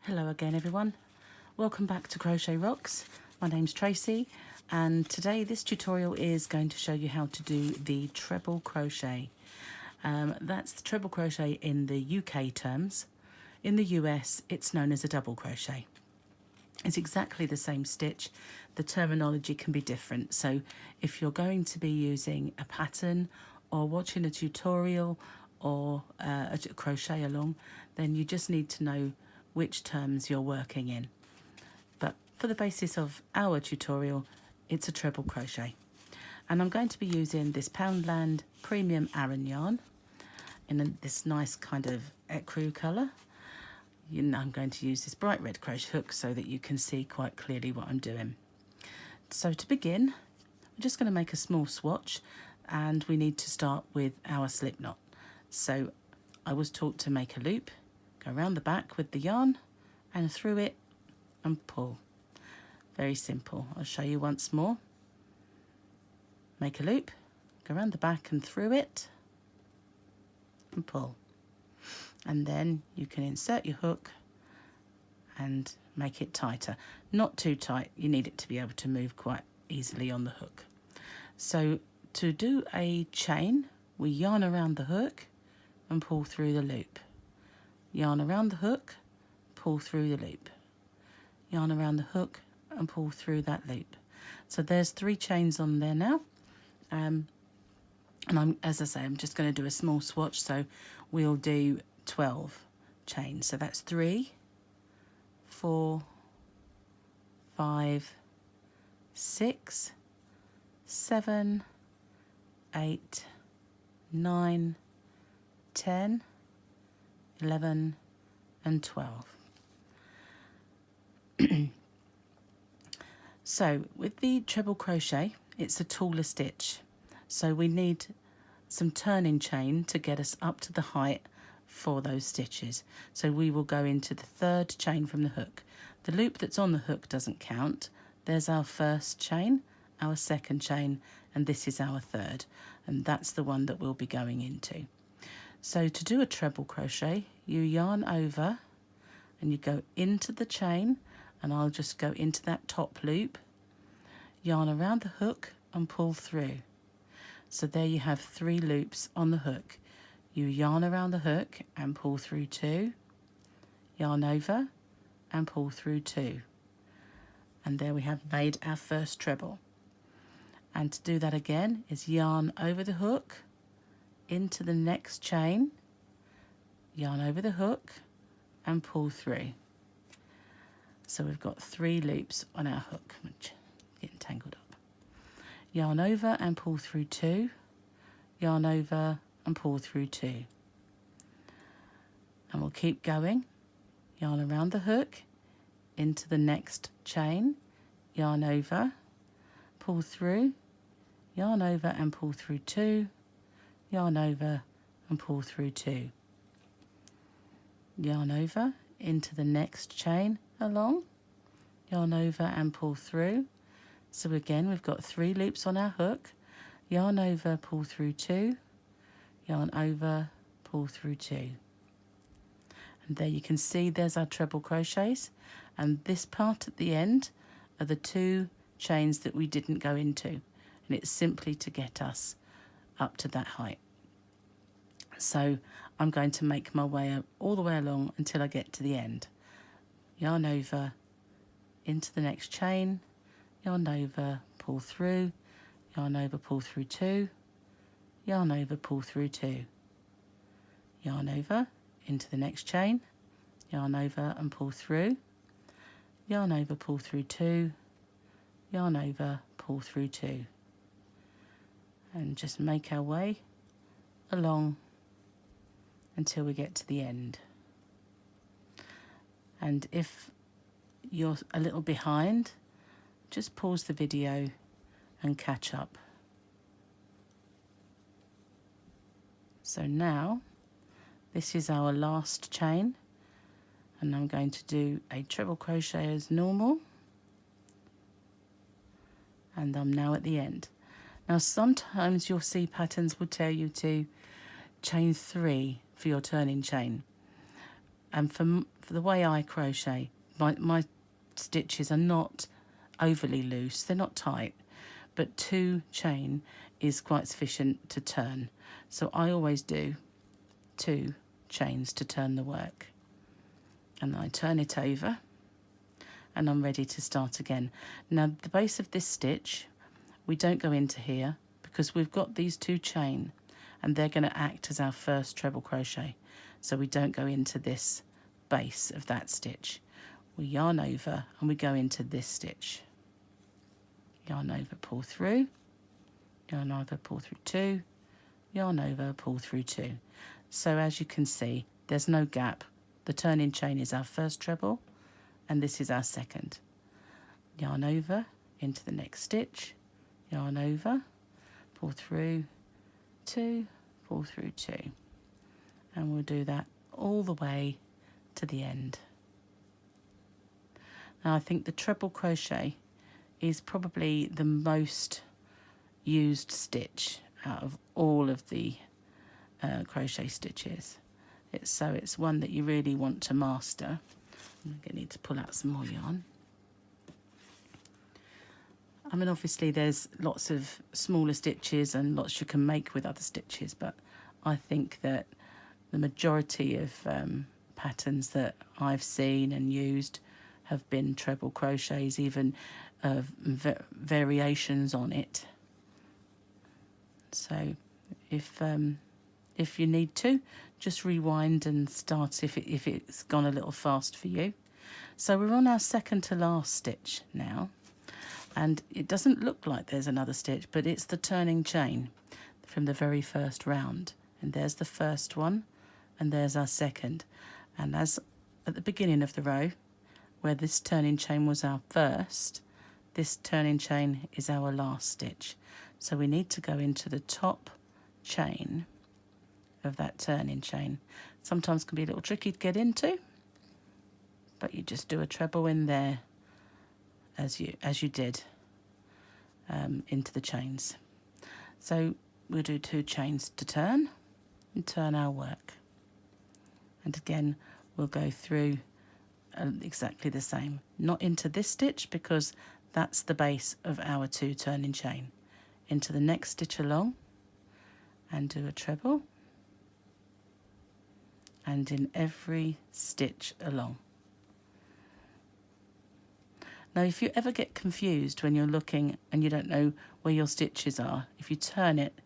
Hello again everyone, welcome back to Crochet Rocks. My name's Tracy and today this tutorial is going to show you how to do the treble crochet. That's the treble crochet in the UK terms. In the US it's known as a double crochet. It's exactly the same stitch, the terminology can be different, so if you're going to be using a pattern or watching a tutorial or a crochet along, then you just need to know which terms you're working in. But for the basis of our tutorial, it's a treble crochet. And I'm going to be using this Poundland premium Aran yarn in this nice kind of ecru colour. I'm going to use this bright red crochet hook so that you can see quite clearly what I'm doing. So to begin, we're just going to make a small swatch and we need to start with our slip knot. So I was taught to make a loop, go around the back with the yarn and through it and pull. Very simple. I'll show you once more. Make a loop, go around the back and through it and pull. And then you can insert your hook and make it tighter. Not too tight, you need it to be able to move quite easily on the hook. So to do a chain, we yarn around the hook and pull through the loop. Yarn around the hook, pull through the loop. Yarn around the hook and pull through that loop. So there's 3 chains on there now. And as I say, I'm just going to do a small swatch, so we'll do 12 chains. So that's 3, 4, 5, 6, 7, 8, 9, 10, 11 and 12. So with the treble crochet, it's a taller stitch, so we need some turning chain to get us up to the height for those stitches. So we will go into the 3rd chain from the hook. The loop that's on the hook doesn't count. There's our 1st chain, our 2nd chain, and this is our 3rd, and that's the one that we'll be going into. So to do a treble crochet, you yarn over and you go into the chain, and I'll just go into that top loop, yarn around the hook and pull through. So there you have 3 loops on the hook. You yarn around the hook and pull through 2, yarn over and pull through 2. And there we have made our first treble. And to do that again is yarn over the hook, into the next chain, yarn over the hook and pull through. So we've got 3 loops on our hook, which getting tangled up. Yarn over and pull through 2, yarn over and pull through 2. And we'll keep going. Yarn around the hook, into the next chain, yarn over, pull through, yarn over and pull through 2, yarn over and pull through 2. Yarn over into the next chain along, yarn over and pull through. So again we've got 3 loops on our hook, yarn over, pull through 2, yarn over, pull through 2. And there you can see there's our treble crochets, and this part at the end are the 2 chains that we didn't go into, and it's simply to get us up to that height. So I'm going to make my way up all the way along until I get to the end. Yarn over into the next chain, yarn over, pull through, yarn over, pull through 2, yarn over, pull through 2, yarn over into the next chain, yarn over and pull through, yarn over, pull through 2, yarn over, pull through 2, and just make our way along until we get to the end. And if you're a little behind, just pause the video and catch up. So now this is our last chain, and I'm going to do a treble crochet as normal, and I'm now at the end. Now sometimes you'll see patterns will tell you to chain 3 for your turning chain. And for the way I crochet, my stitches are not overly loose, they're not tight, but 2 chain is quite sufficient to turn. So I always do 2 chains to turn the work. And I turn it over and I'm ready to start again. Now the base of this stitch, we don't go into here because we've got these 2 chain and they're going to act as our first treble crochet. So we don't go into this base of that stitch. We yarn over and we go into this stitch. Yarn over, pull through, yarn over, pull through 2, yarn over, pull through 2. So as you can see, there's no gap. The turning chain is our first treble and this is our second. Yarn over into the next stitch, yarn over, pull through 2, pull through 2. And we'll do that all the way to the end. Now I think the treble crochet is probably the most used stitch out of all of the crochet stitches. It's one that you really want to master. I'm going to need to pull out some more yarn. I mean, obviously there's lots of smaller stitches and lots you can make with other stitches, but I think that the majority of patterns that I've seen and used have been treble crochets, even variations on it. So if you need to, just rewind and start if it's gone a little fast for you. So we're on our second to last stitch now, and it doesn't look like there's another stitch, but it's the turning chain from the very first round. And there's the first one, and there's our second. And as at the beginning of the row, where this turning chain was our first, this turning chain is our last stitch. So we need to go into the top chain of that turning chain. Sometimes can be a little tricky to get into, but you just do a treble in there as you did into the chains. So we'll do 2 chains to turn and turn our work. And again, we'll go through exactly the same. Not into this stitch because that's the base of our 2 turning chain. Into the next stitch along and do a treble, and in every stitch along. Now if you ever get confused when you're looking and you don't know where your stitches are, if you turn it,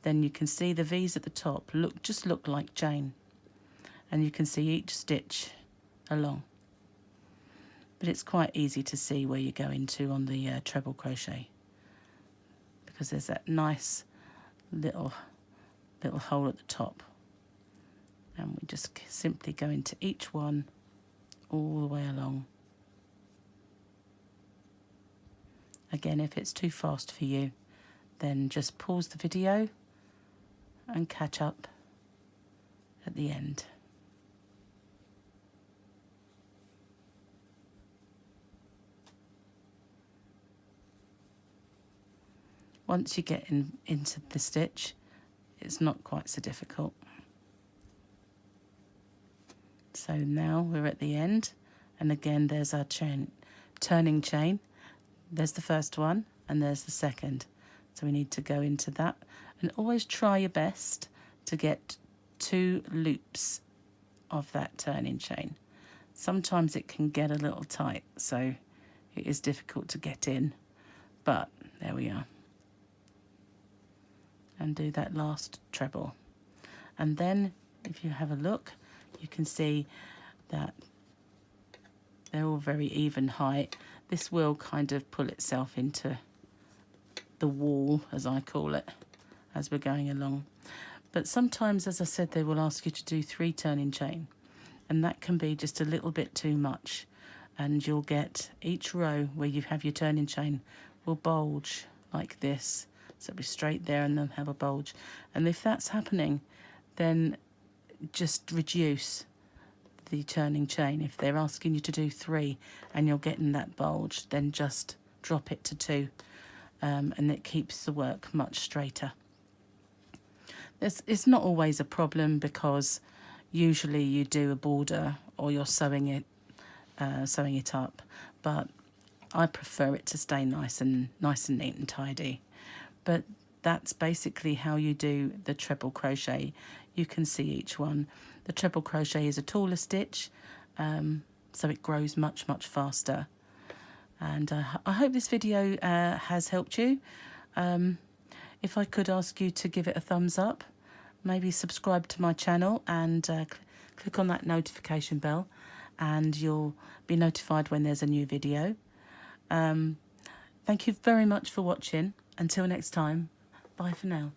then you can see the V's at the top just look like chain, and you can see each stitch along. But it's quite easy to see where you go into on the treble crochet, because there's that nice little hole at the top, and we just simply go into each one all the way along. Again, if it's too fast for you, then just pause the video and catch up at the end. Once you get into the stitch, it's not quite so difficult. So now we're at the end, and again there's our turning chain. There's the first one and there's the second. So we need to go into that, and always try your best to get 2 loops of that turning chain. Sometimes it can get a little tight, so it is difficult to get in, but there we are. And do that last treble. And then if you have a look, you can see that they're all very even height. This will kind of pull itself into the wall, as I call it, as we're going along. But sometimes, as I said, they will ask you to do 3 turning chain, and that can be just a little bit too much, and you'll get each row where you have your turning chain will bulge like this. So it'll be straight there and then have a bulge. And if that's happening, then just reduce the turning chain. If they're asking you to do 3 and you're getting that bulge, then just drop it to 2, and it keeps the work much straighter. It's not always a problem, because usually you do a border or you're sewing it up, but I prefer it to stay nice and neat and tidy. But that's basically how you do the treble crochet. You can see each one. The treble crochet is a taller stitch, so it grows much faster. And I hope this video has helped you. If I could ask you to give it a thumbs up, maybe subscribe to my channel and click on that notification bell, and you'll be notified when there's a new video. Thank you very much for watching. Until next time, bye for now.